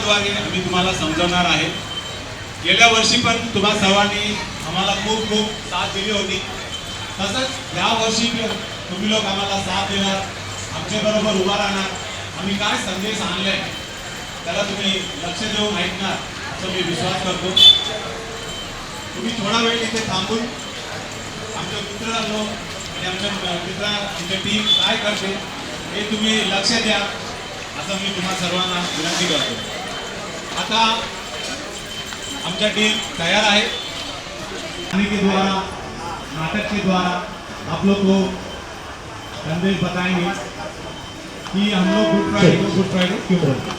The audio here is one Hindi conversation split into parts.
भागाद्वारे आम्ही तुम्हाला समजवणार आहे। गेल्या वर्षी पण तुम्हा सर्वांनी आम्हाला खूप खूप साथ दिली होती, तसंच या वर्षी तुम्ही लोक आम्हाला साथ देणार, आमच्या बरोबर उभा राहणार। आम्ही काय संदेश आणलाय त्याला तुम्ही लक्ष देऊन ऐकणार असं मी विश्वास करतो। तुम्ही थोडा वेळ इथे थांबून आमच्या मित्रांनो आणि आमच्या टीम काय करते हे तुम्ही लक्ष द्या असं मी तुम्हा सर्वांना विनंती करतो। आता आमच्या टीम तैयार है। के द्वारा नाटक के द्वारा आप लोग को संदेश बताएंगे कि हम लोग गुड फ्राइडे क्यों बोलते हैं।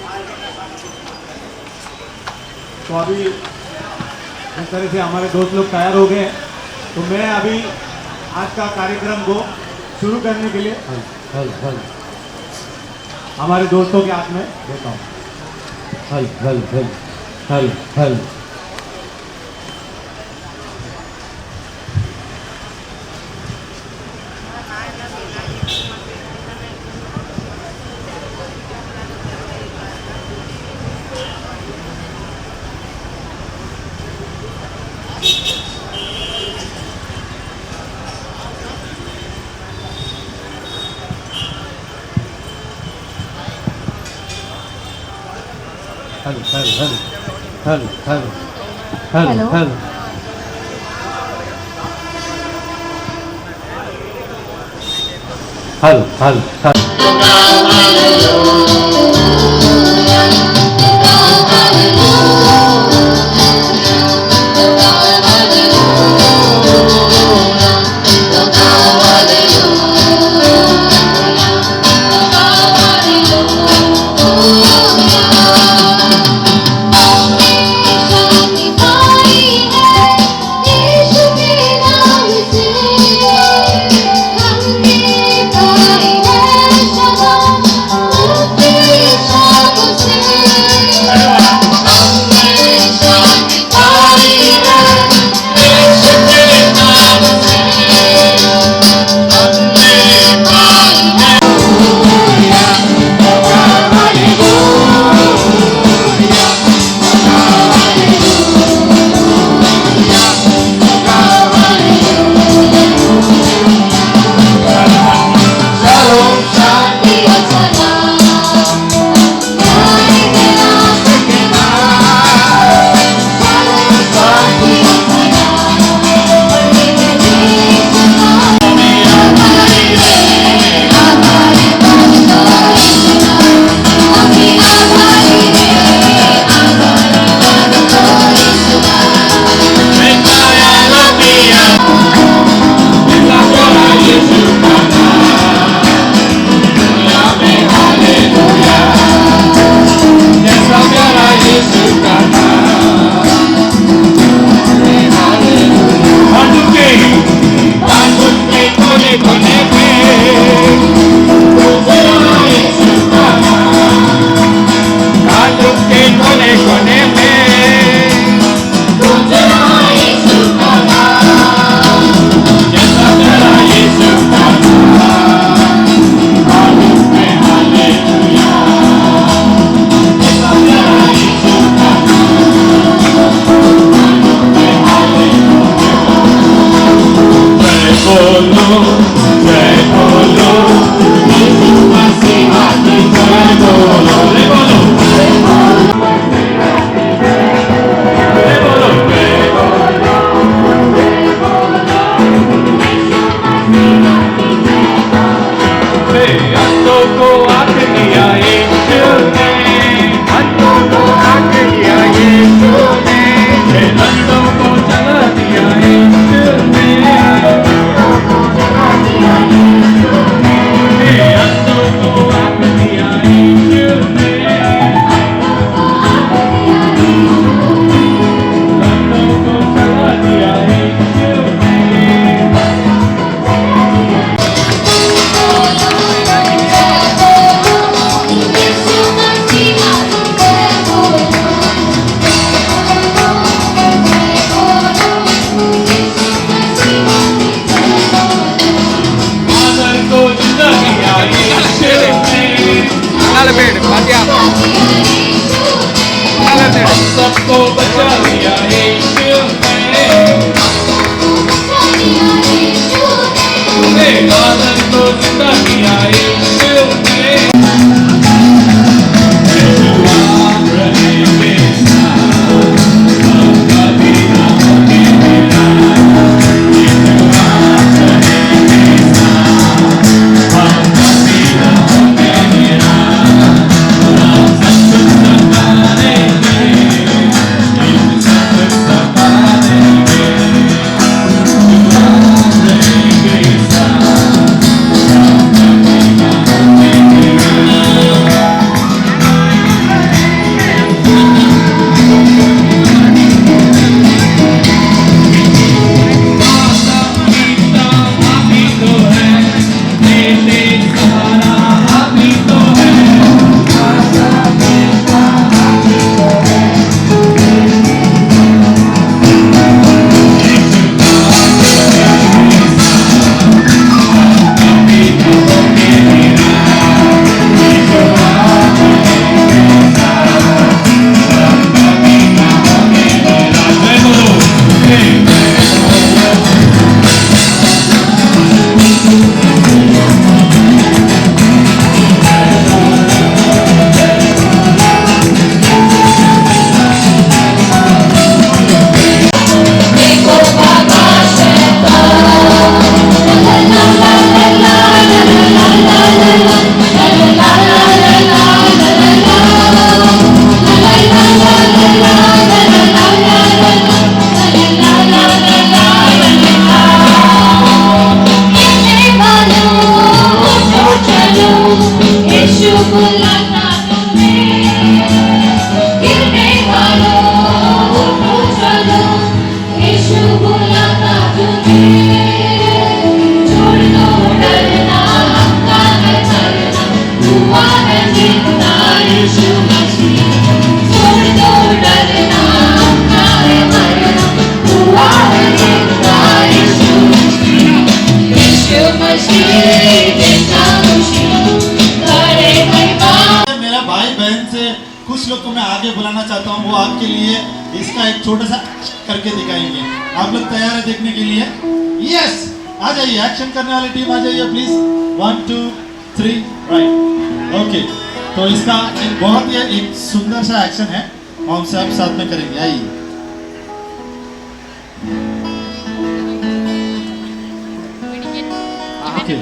तो अभी इस तरह से हमारे दोस्त लोग तैयार हो गए हैं, तो मैं अभी आज का कार्यक्रम को शुरू करने के लिए हमारे दोस्तों के हाथ में देता हूँ। हल हल हल हल हल हल हल हल हल हल हल हल हल हल हमने पाई है शबा मुक्ति मेरा भाई बहन से कुछ लोग को मैं आगे बुलाना चाहता हूँ, वो आपके लिए इसका एक छोटा सा करके दिखाएंगे। आप लोग तैयार है देखने के लिए? यस, आ जाइए, एक्शन करने वाली टीम आ जाइए प्लीज। 1 2 3 राइट। ओके, तो इसका एक बहुत ही एक सुंदर सा एक्शन है, हम सब साथ में करेंगे। आइए। ओके,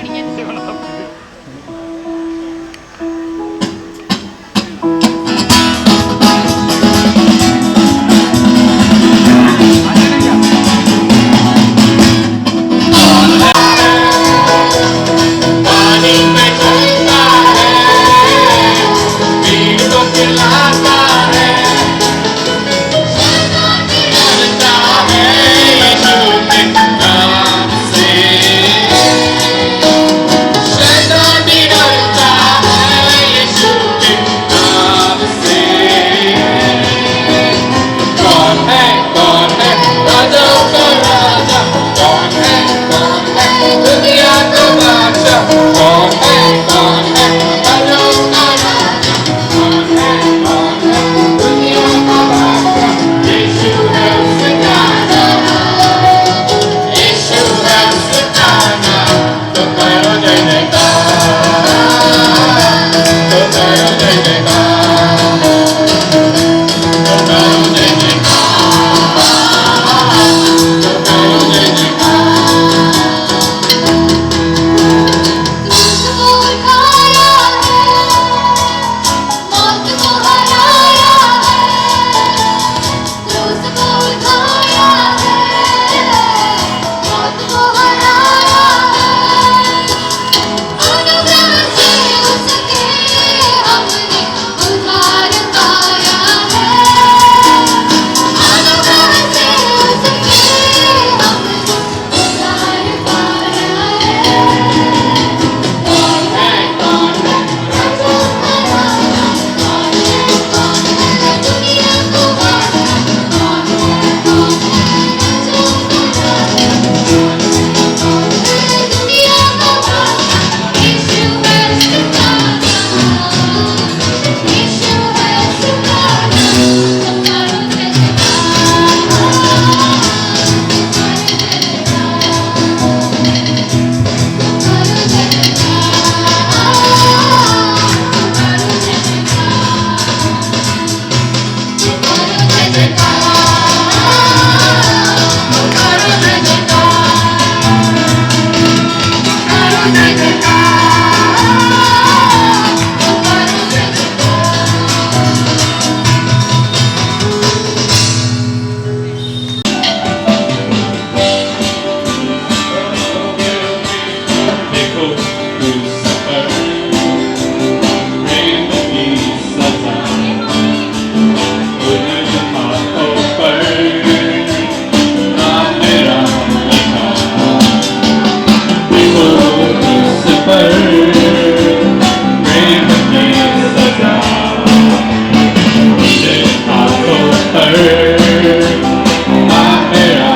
मेरा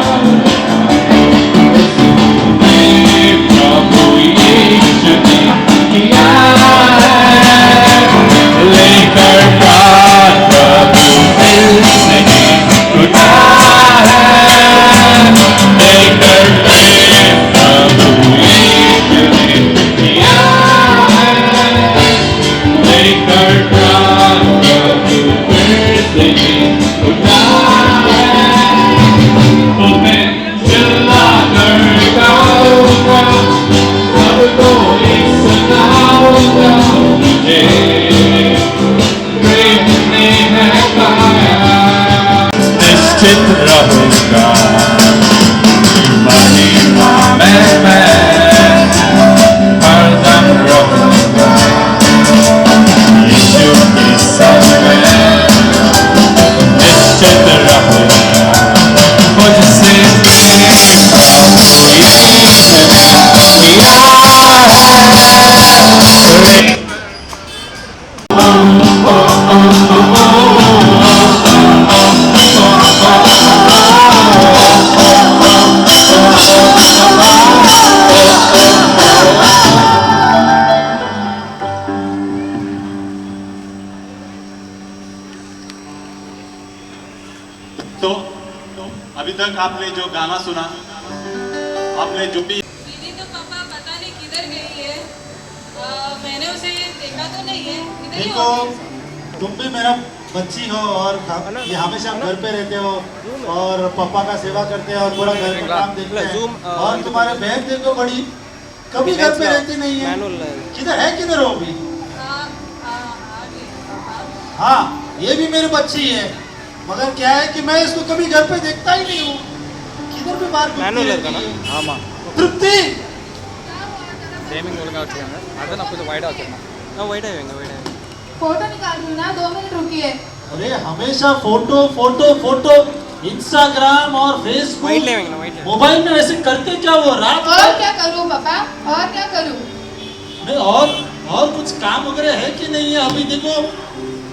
प्रभु यीशु ने किया है, लेकर प्राण प्रभु फिर नहीं उठा है, लेकर प्रेम प्रभु यीशु ने किया है, लेकर प्राण प्रभु फिर नहीं उठा है, तो मैं चिल्लाकर गाऊंगा, सबको एक सुनाऊंगा, मुझे प्रेम ने है पाया, निश्चित रहूंगा महिमा में मैं हरदम रहूंगा, यीशु के संग में निश्चित रहूंगा, मुझसे प्रेम प्रभु यीशु ने किया है। तो अभी तक आपने जो गाना सुना, आपने जो भी दीदी तो पापा पता नहीं किधर गई है। मैंने उसे देखा तो नहीं है, इधर ही देखो होगी। तुम भी मेरा बच्ची हो और ये हमेशा घर पे रहते हो और पापा का सेवा करते हो और पूरा घर का काम देखते हैं, और तुम्हारे बहन देखो बड़ी कभी घर पे रहती नहीं है, किधर है, किधर हो अभी? आ गई पापा। हाँ, ये भी मेरी बच्ची है, मगर क्या है कि मैं इसको कभी घर पे देखता ही नहीं हूँ, किधर भी बाहर घूमती रहती है। तृप्ति సేమింగ్ ఒళ్ళగా వచ్చాను అదే నాకు కొంచెం వైట్ అవుతుంది వైట్ అయ్యింది వైట్ అయ్యింది फोटो निकाल रही हूँ ना, 2 मिनट रुकिए। अरे हमेशा फोटो फोटो फोटो इंस्टाग्राम और फेसबुक వైట్ లేవింగ్ వైట్ मोबाइल में वैसे करते क्या वो रात और भर? क्या करूँ पापा, और क्या करूँ? नहीं और कुछ काम वगैरह है कि नहीं है? अभी देखो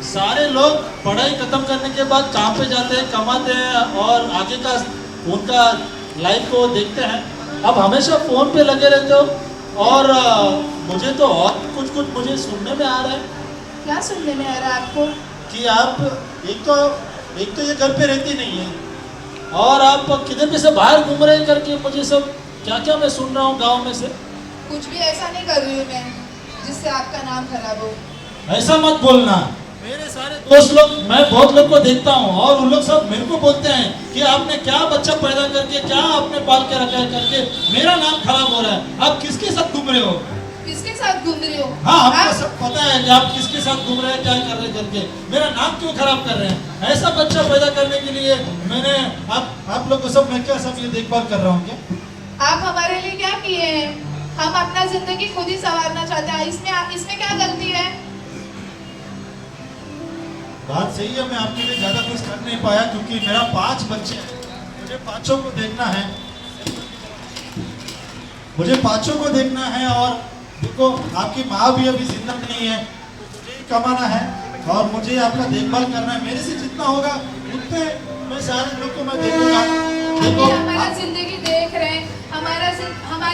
सारे लोग पढ़ाई खत्म करने के बाद काम पे जाते हैं, कमाते हैं और आगे का उनका लाइफ को देखते हैं। अब हमेशा फोन पे लगे रहते हो और मुझे तो और कुछ मुझे सुनने में आ रहा है क्या सुनने में आ रहा है आपको? कि आप एक तो ये घर पे रहती नहीं है और आप किधर भी से बाहर घूम रहे हैं करके मुझे सब क्या क्या मैं सुन रहा हूँ गांव में से। कुछ भी ऐसा नहीं कर रही हूँ मैं जिससे आपका नाम खराब हो। ऐसा मत बोलना। मेरे सारे दोस्त लोग, मैं बहुत लोग को देखता हूँ और उन लोग सब मेरे को बोलते हैं कि आपने क्या बच्चा पैदा करके क्या आपने पाल के रखा है करके मेरा नाम खराब हो रहा है। आप किसके साथ घूम रहे हो? किसके साथ घूम रही हो? हाँ, हमको आप- सब पता है कि आप किसके साथ घूम रहे हैं, क्या कर रहे हैं करके मेरा नाम क्यों खराब कर रहे हैं? ऐसा बच्चा पैदा करने के लिए मैंने आप लोग को सब मैं क्या सब ये देखभाल कर रहा हूँ क्या? आप हमारे लिए क्या किए हैं? हम अपना जिंदगी खुद ही संवारना चाहते हैं, इसमें क्या गलती है? बात सही है, मैं आपके लिए ज्यादा कुछ कर नहीं पाया क्योंकि मेरा 5 बच्चे हैं, मुझे पांचों को देखना है, और देखो आपकी माँ भी अभी जिंदा नहीं है, मुझे ही कमाना है और मुझे आपका देखभाल करना है। मेरे से जितना होगा उतने मैं सारे लोग को मैं देखूंगा। देखो अभी हमारा जिंदगी देख रहे हैं, हमारे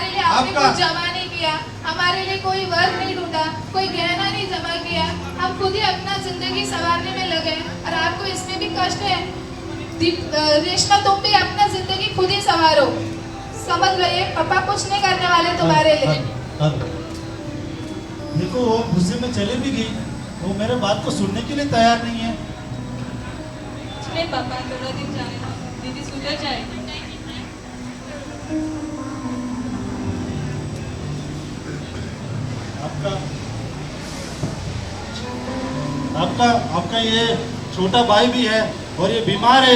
लिए आपने आपका- कुछ जमा नहीं किया, हमारे लिए कोई वर नहीं ढूंढा, कोई गहना नहीं जमा किया, हम खुद ही अपना जिंदगी संवारने में लगे और आपको इसमें भी कष्ट है। रेशमा तुम भी अपना जिंदगी खुद ही संवारो, समझ लो ये पापा कुछ नहीं करने वाले तुम्हारे लिए। देखो वो गुस्से में चले भी गई, वो मेरे बात को सुनने के लिए तैयार नहीं है। चले पापा थोड़ा दिन जाने दो, दीदी सुधर जाएगी। आपका ये छोटा भाई भी है और ये बीमार है,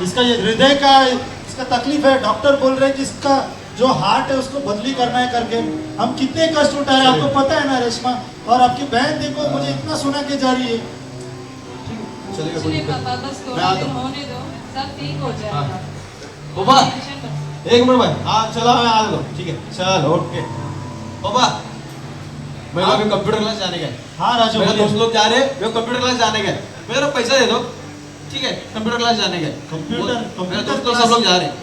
इसका ये हृदय का इसका तकलीफ है। डॉक्टर बोल रहे हैं कि इसका जो हार्ट है उसको बदली करना है करके। हम कितने कष्ट उठा रहे हैं आपको पता है ना रेशमा। और आपकी बहन देखो मुझे इतना सुना के जा रही है। चलिए पापा बस थोड़ा दिन होने दो, सब ठीक हो जाएगा। पापा टेंशन मत। एक मिनट भाई, हाँ चलो मैं आ दो, ठीक है चलो ओके। पापा मैं लोग कंप्यूटर क्लास जाने का है, हाँ राजू मेरे बोलिए। दोस्त लोग जा रहे हैं, मैं कंप्यूटर क्लास जाने का है, मेरा पैसा दे दो। ठीक है कंप्यूटर क्लास जाने का कंप्यूटर दोस्तों सब लोग जा रहे हैं।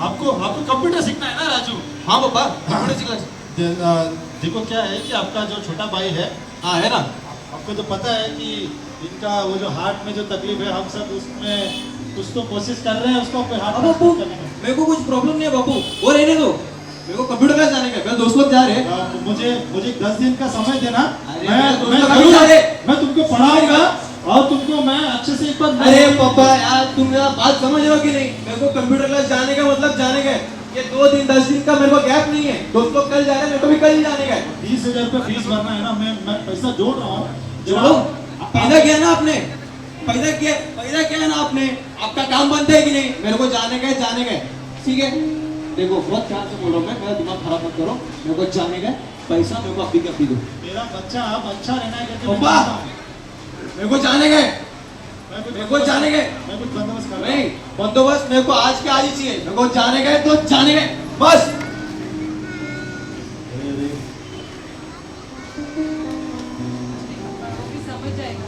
आपको कंप्यूटर सीखना है ना राजू? हाँ पापा कंप्यूटर क्लास। देखो क्या है कि आपका जो छोटा भाई है, हाँ है ना। आपको तो पता है कि इनका वो जो हार्ट में जो तकलीफ है, हम सब उसमें कुछ तो कोशिश कर रहे हैं उसको हार्ट बापू मेरे को कुछ प्रॉब्लम नहीं है बापू, वो रहने दो, मेरे को कंप्यूटर क्लास जाने का, मेरे दोस्त लोग जा रहे हैं। मुझे 10 दिन का समय देना, अरे मैं तुमको पढ़ाऊंगा और तुमको मैं अच्छे से एक बार। अरे पापा यार तुम मेरा बात समझ रहे हो कि नहीं? मेरे को कंप्यूटर क्लास जाने का मतलब जाने का है। ये 2 दिन 10 दिन का मेरे को गैप नहीं है। दोस्त लोग कल जा रहे हैं, मेरे को भी कल ही जाने का है। 30,000 रुपये फीस भरना है ना, मैं पैसा जोड़ रहा हूँ। जोड़ो, पैदा किया ना आपने, पैदा किया ना आपने, आपका काम बनता है कि नहीं? मेरे को जाने का है, ठीक है? देखो बहुत ख्याल से बोलो, मैं मेरा दिमाग खराब मत करो, मेरे को जाने का है, पैसा मेरे को अभी का दो। मेरा बच्चा आप अच्छा रहना है करके पापा मेरे को जाने का है, मेरे को जाने का है। मैं कुछ बंदोबस्त कर रहा नहीं बंदोबस्त मेरे को आज के आज ही चाहिए। मेरे को जाने का है तो जाने का है बस। समझ जाएगा।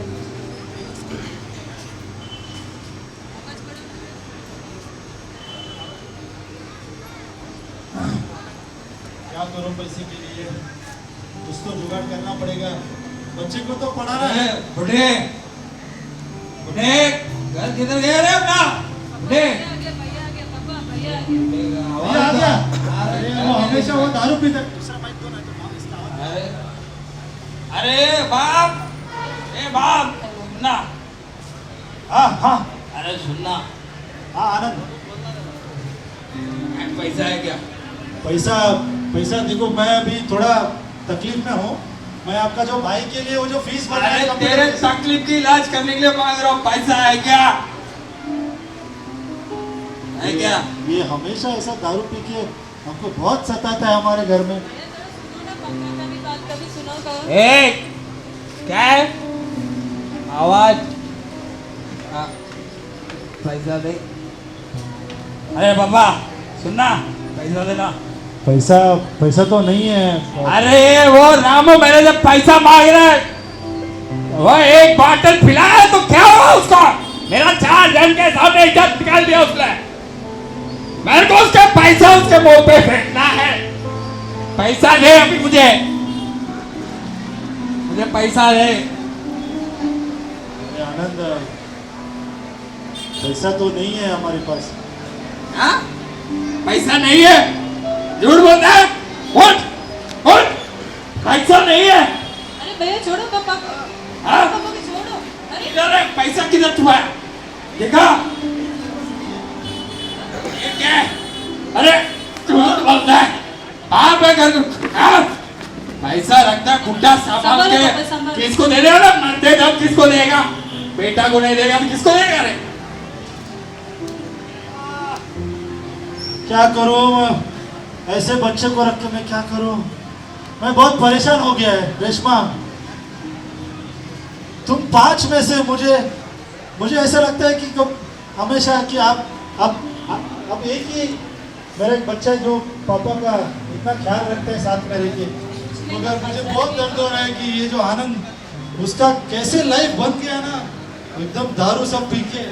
क्या करूं पैसे के लिए, कुछ तो जुगाड़ करना पड़ेगा। बच्चे को तो पढ़ाना है। बुढ़े बुढ़े घर किधर गया रे अपना? बुढ़े भैया आ गया। अरे वो हमेशा वो दारू पीता है। दूसरा माइक दो ना तो माँ इसका आवाज। अरे बाप, ए बाप सुनना। हाँ अरे सुनना, हाँ आनंद। पैसा है क्या? पैसा देखो, मैं अभी थोड़ा तकलीफ में हूँ। मैं आपका जो भाई के लिए वो जो फीस भर अरे तेरे तकलीफ की इलाज करने के लिए मांग रहा हूँ, पैसा है क्या? है क्या? ये हमेशा ऐसा दारू पी के हमको बहुत सताता है हमारे घर में। ए क्या है? आवाज पैसा दे। अरे बाबा सुनना, पैसा देना। पैसा तो नहीं है। अरे वो रामू मेरे से पैसा मांग रहा है, वो एक बॉटल पिलाया तो क्या हुआ उसको? मेरा 4 जन के सामने इज्जत निकाल दिया उसने। मेरे को उसका पैसा उसके मुंह पे फेंकना है। पैसा दे अभी मुझे पैसा दे। आनंद पैसा तो नहीं है हमारे पास। हाँ? पैसा नहीं है? झूठ बोलता है। उठ पैसा नहीं है। अरे भैया छोड़ो पापा को। हाँ? पापा को छोड़ो। अरे इधर है, पैसा किधर छुपा है? देखा? ये क्या है? अरे झूठ बोलता है। आप घर पैसा रखता है गुड्डा सामान के। किसको दे देगा ना? मरते जब किसको देगा? बेटा को नहीं देगा तो किसको देगा? रे क्या करूं, ऐसे बच्चे को रख के मैं क्या करूं? मैं बहुत परेशान हो गया है। रेशमा, तुम 5 में से मुझे ऐसा लगता है कि तुम हमेशा कि आप एक ही मेरा एक बच्चा जो पापा का इतना ख्याल रखता है साथ में रह के, मगर मुझे बहुत दर्द हो रहा है कि ये जो आनंद उसका कैसे लाइफ बन गया ना, एकदम दारू सब पी के।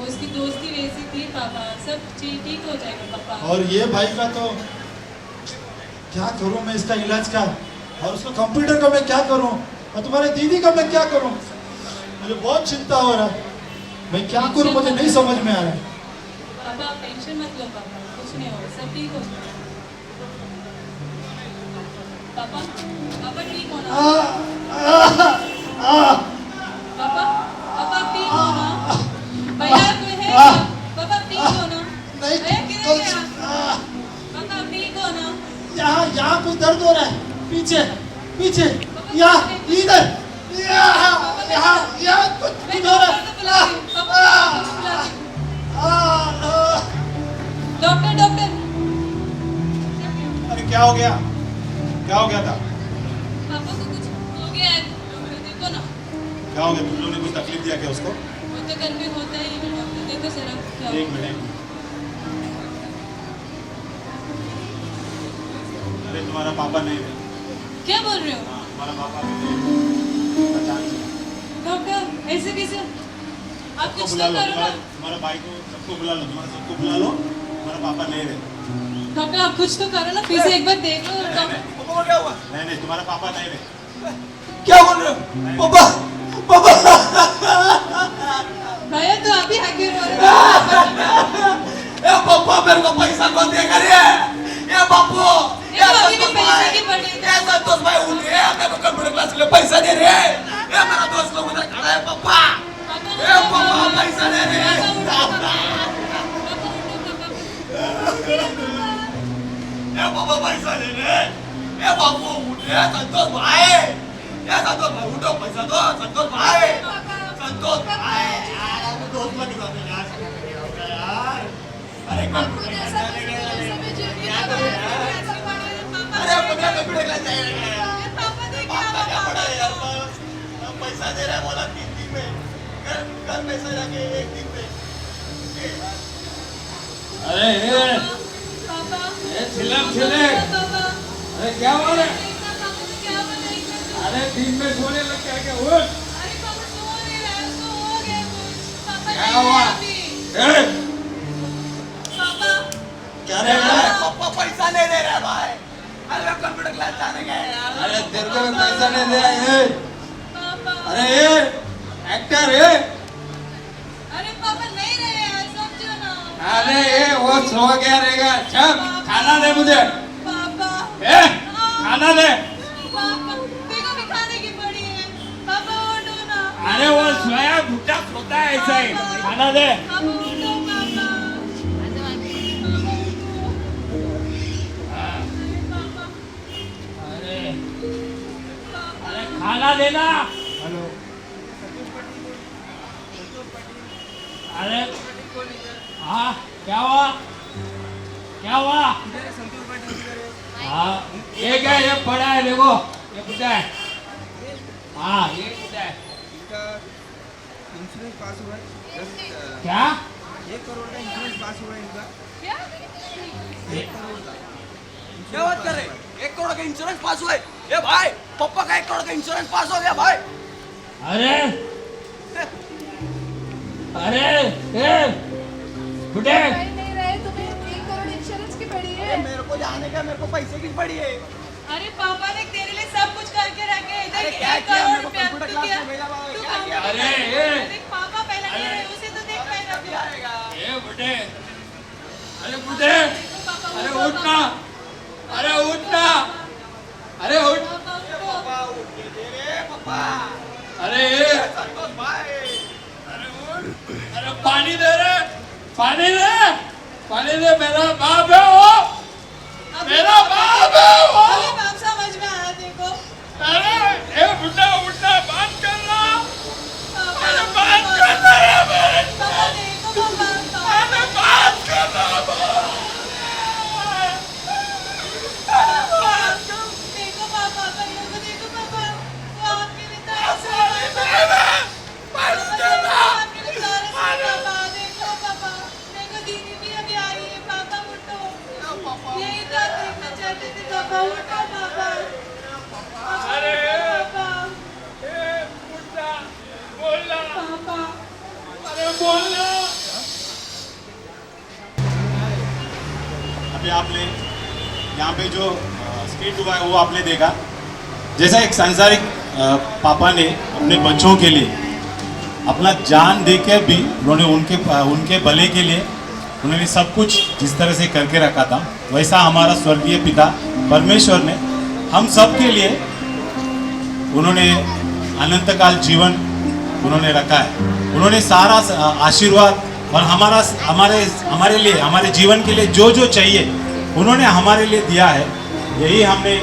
उसकी दोस्ती वैसी थी पापा, सब ठीक हो जाएगा पापा। और ये भाई का तो क्या करूं मैं इसका इलाज का, और उसको कंप्यूटर का मैं क्या करूं, और तुम्हारे दीदी का मैं क्या करूं? मुझे बहुत चिंता हो रहा है, मैं क्या करूं मुझे नहीं समझ में आ रहा है। पापा टेंशन मत लो पापा, कुछ नहीं होगा, सब ठीक हो जाएगा। पापा पापा ठीक हो ना? पापा पापा ठीक हो ना? भैया कोई है क्या? पापा ठीक हो ना? नहीं, भैया किधर गया? पापा ठीक हो ना? यहाँ कोई दर्द हो रहा है, पीछे यहाँ इधर यहाँ कुछ हो रहा है। डॉक्टर अरे क्या हो गया था? पापा को कुछ हो गया है, डॉक्टर देखो ना। क्या हो गया? तुम लोगों ने कुछ तकलीफ दिया क्या उसको? वो तो घर में होता ही है, डॉक्टर देखो जरा क्या एक मिनट। अरे तुम्हारा पापा नहीं है। क्या बोल रहे हो? हाँ, तुम्हारा पापा भी नहीं है। पहचान से। डॉक्टर ऐसे कैसे? आप सबको कुछ बुला तो लो, करो ना। तुम्हारे भाई को सबको बुला लो, तुम्हारे सबको बुला लो, तुम्हारा पापा नहीं रहे। डॉक्टर आप कुछ तो करो ना, फिर से एक बार देख लो। नहीं नहीं, तुम्हारा पापा नहीं रहे। क्या बोल रहे हो पापा? पापा भैया तो अभी आगे रो रहे हो। ए पापा मेरे को पैसा कौन देगा रे? ए बापू, ये तो अभी भी पैसे की पड़ी है। ए संतोष भाई उठ रे, मेरे को कंप्यूटर क्लास के लिए पैसा दे रे। ए मेरा दोस्त लोग उधर खड़ा है पापा। ए पापा पैसा दे रे। ए पापा पैसा दे रे। ए बापू उठ रे संतोष भाई। ए संतोष भाई उठो, पैसा दो संतोष भाई। संतोष भाई यार, अब दोस्त लोग साथ में यार। अरे कंप्यूटर क्लास जाने का अरे अपने कंप्यूटर क्लास जाएगा। पापा क्या पड़ा है यार? पैसा दे रहा है बोला 3 दिन में, घर पैसा जाके 1 दिन में। अरे ये चिल्लम चिल्ले, अरे क्या हो रहा है? अरे दिन में सोने लग क्या क्या हुआ? क्या हुआ? क्या रे पापा पैसा नहीं दे रहा भाई। अरे कंप्यूटर क्लास जाने का है यार। अरे तेरे को भी पैसा नहीं दिया ये? अरे ये एक्टर है? अरे पापा नहीं रहे यार, समझो ना। अरे ये वो सो गया रहेगा। चल खाना दे मुझे। पापा ए खाना दे। पापा देखो भी खाने की पड़ी है। पापा उठो ना। अरे वो सोया भूखा सोता है ऐसा ही। खाना दे। पापा उठो पापा। अरे अरे खाना देना। हेलो, अरे हाँ क्या हुआ? क्या हुआ? हाँ ये क्या, ये पड़ा है देखो, ये पूछा है। हाँ ये पूछा है। इंश्योरेंस पास हुआ है। क्या? 1 करोड़ का इंश्योरेंस पास हुआ है इनका। क्या? 1 करोड़ का। क्या बात कर रहे हैं? 1 करोड़ का इंश्योरेंस पास हुआ है? ए भाई पापा का 1 करोड़ का इंश्योरेंस पास हो गया भाई। अरे अरे ए बुढ़े, भाई नहीं रहे, तुम्हें 1 करोड़ इंश्योरेंस की पड़ी है। मेरे को जाने का, मेरे को पैसे की पड़ी है। अरे पापा ने तेरे लिए सब कुछ करके रखे हैं। अरे देख क्या 1 किया? करोड़ मेरे को रुपया कंप्यूटर तू क्लास किया। में भेजा बाबा, तू क्या काम किया? कर अरे रहा है। ये देख पापा पहले नहीं रहे, उसे तो देख मैं रखूं। जाएगा। ए बुढ़े, अरे बुढ़े, पापा अरे उठो, उठना, अरे उठना, अरे उठ, पापा उठो। पापा उठ के दे रे पापा। अरे ये, संतोष भाई अरे उठ, अरे पानी दे रे, पानी दे, पानी दे। मेरा बाप है वो, मेरा बाप है वो। अभी बाप समझ में आया देखो। अरे ए बुढ़ा उठना बात करना, पापा अरे बात करना है मेरे, पापा देखो पापा। अरे बात करना देखो पापा, भैया को देखो पापा। वो आपके लिए तरस रहे हैं। आपके लिए तरस रहे हैं पापा। देखो पापा, देखो दीदी भी अभी आई है। पापा उठो। यही तो आप देखना चाहते थे। पापा उठो पापा। अरे पापा ए बुढ़ा बोलना, पापा अरे बोलना। अभी आपने यहाँ पे जो स्किट हुआ है वो आपने देखा। जैसा एक सांसारिक पापा ने अपने बच्चों के लिए अपना जान देकर भी उन्होंने उनके भले के लिए उन्होंने सब कुछ जिस तरह से करके रखा था, वैसा हमारा स्वर्गीय पिता परमेश्वर ने हम सब के लिए उन्होंने अनंत काल जीवन उन्होंने रखा है। उन्होंने सारा आशीर्वाद और हमारे लिए, हमारे जीवन के लिए जो जो चाहिए उन्होंने हमारे लिए दिया है। यही हमने